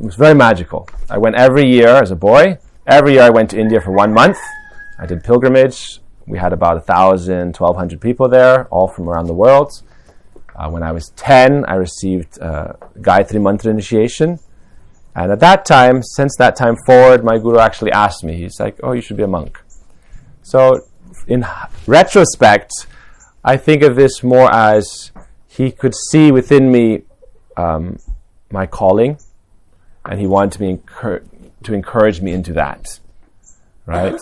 It was very magical. I went every year as a boy. Every year I went to India for 1 month. I did pilgrimage. We had about 1,000, 1,200 people there, all from around the world. When I was 10, I received Gayatri Mantra initiation. And at that time, since that time forward, my guru actually asked me, he's like, oh, you should be a monk. So in retrospect, I think of this more as he could see within me my calling, and he wanted me to encourage me into that, right?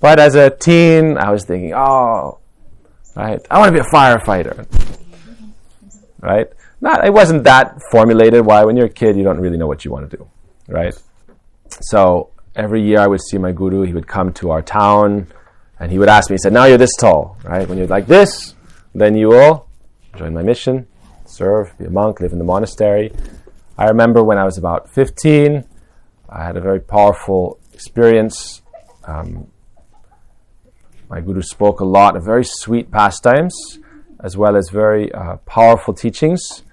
But as a teen, I was thinking, oh, right, I want to be a firefighter, right? It wasn't that formulated. Why? When you're a kid, you don't really know what you want to do, right? So every year I would see my guru. He would come to our town, and he would ask me, he said, now you're this tall, right? When you're like this, then you will join my mission, serve, be a monk, live in the monastery. I remember when I was about 15, I had a very powerful experience. My guru spoke a lot of very sweet pastimes, as well as very powerful teachings.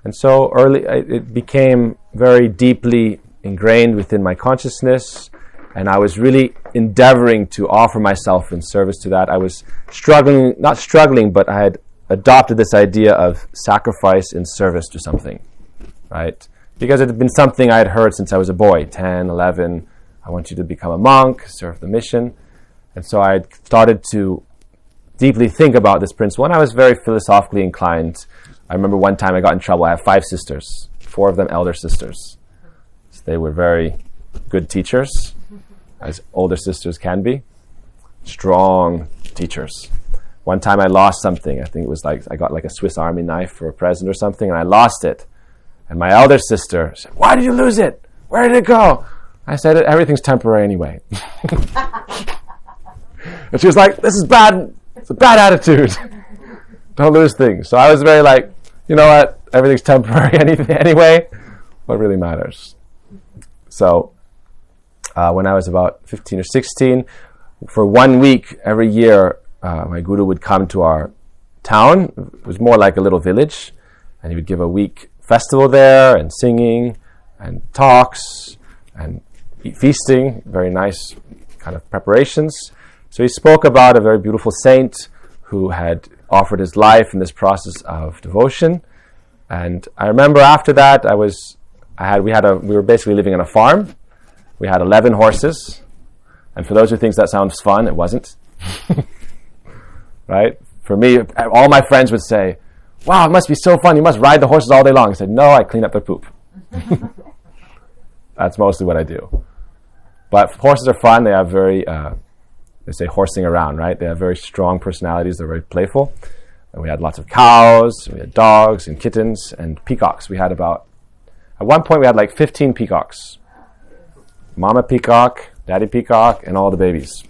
And so early, it became very deeply ingrained within my consciousness, and I was really endeavoring to offer myself in service to that. I was not struggling, but I had adopted this idea of sacrifice in service to something, right? Because it had been something I had heard since I was a boy, 10, 11. I want you to become a monk, serve the mission. And so I had started to deeply think about this principle, and I was very philosophically inclined. I remember one time I got in trouble. I have 5 sisters, 4 of them elder sisters. So they were very good teachers, as older sisters can be. Strong teachers. One time I lost something. I think it was like I got like a Swiss Army knife for a present or something, and I lost it. And my elder sister said, why did you lose it? Where did it go? I said, everything's temporary anyway. And she was like, this is bad. It's a bad attitude. Don't lose things. So I was very like, you know what? Everything's temporary anyway. What really matters? So when I was about 15 or 16, for 1 week every year, my guru would come to our town. It was more like a little village. And he would give a week festival there, and singing, and talks, and feasting. Very nice kind of preparations. So he spoke about a very beautiful saint who had offered his life in this process of devotion. And I remember after that, we were basically living on a farm. We had 11 horses. And for those who think that sounds fun, it wasn't. Right? For me, all my friends would say, wow, it must be so fun. You must ride the horses all day long. I said, no, I clean up their poop. That's mostly what I do. But horses are fun. They have very... they say horsing around, right? They have very strong personalities. They're very playful. And we had lots of cows, we had dogs and kittens and peacocks. At one point we had like 15 peacocks. Mama peacock, daddy peacock, and all the babies.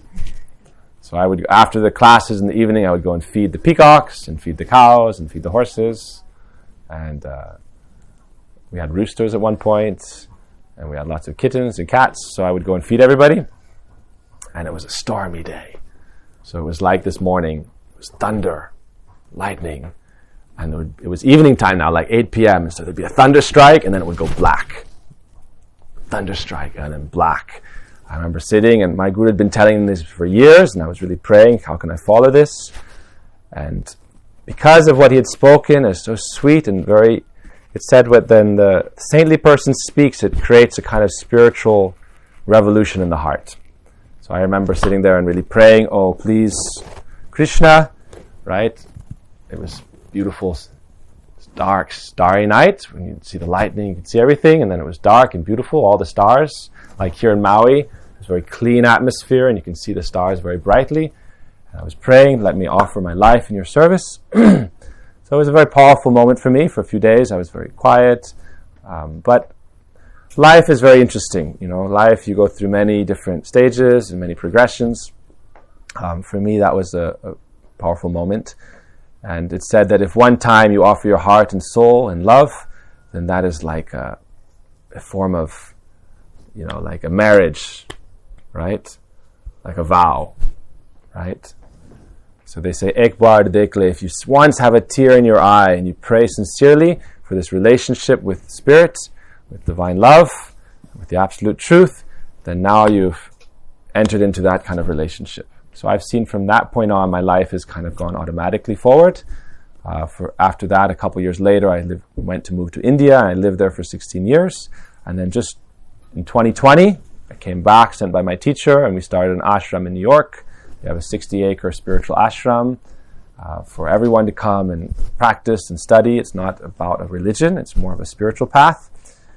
So I would, after the classes in the evening, I would go and feed the peacocks and feed the cows and feed the horses. And we had roosters at one point, and we had lots of kittens and cats. So I would go and feed everybody. And it was a stormy day. So it was like this morning. It was thunder, lightning. And it was evening time now, like 8 p.m. So there'd be a thunder strike, and then it would go black. Thunder strike, and then black. I remember sitting, and my guru had been telling me this for years, and I was really praying, how can I follow this? And because of what he had spoken, it's so sweet and very... It said when the saintly person speaks, it creates a kind of spiritual revolution in the heart. So I remember sitting there and really praying, oh, please, Krishna, right? It was beautiful, dark, starry night. When you see the lightning, you could see everything. And then it was dark and beautiful, all the stars. Like here in Maui, it's a very clean atmosphere, and you can see the stars very brightly. And I was praying, let me offer my life in your service. So it was a very powerful moment for me. For a few days, I was very quiet. But life is very interesting. Life, you go through many different stages and many progressions. For me, that was a powerful moment. And it's said that if one time you offer your heart and soul and love, then that is like a form of, like a marriage, right? Like a vow, right? So they say, Ek baar dekh le, if you once have a tear in your eye and you pray sincerely for this relationship with Spirit, with divine love, with the absolute truth, then now you've entered into that kind of relationship. So I've seen from that point on, my life has kind of gone automatically forward. After that, a couple years later, I went to move to India, and I lived there for 16 years. And then just in 2020, I came back, sent by my teacher, and we started an ashram in New York. We have a 60-acre spiritual ashram for everyone to come and practice and study. It's not about a religion, it's more of a spiritual path.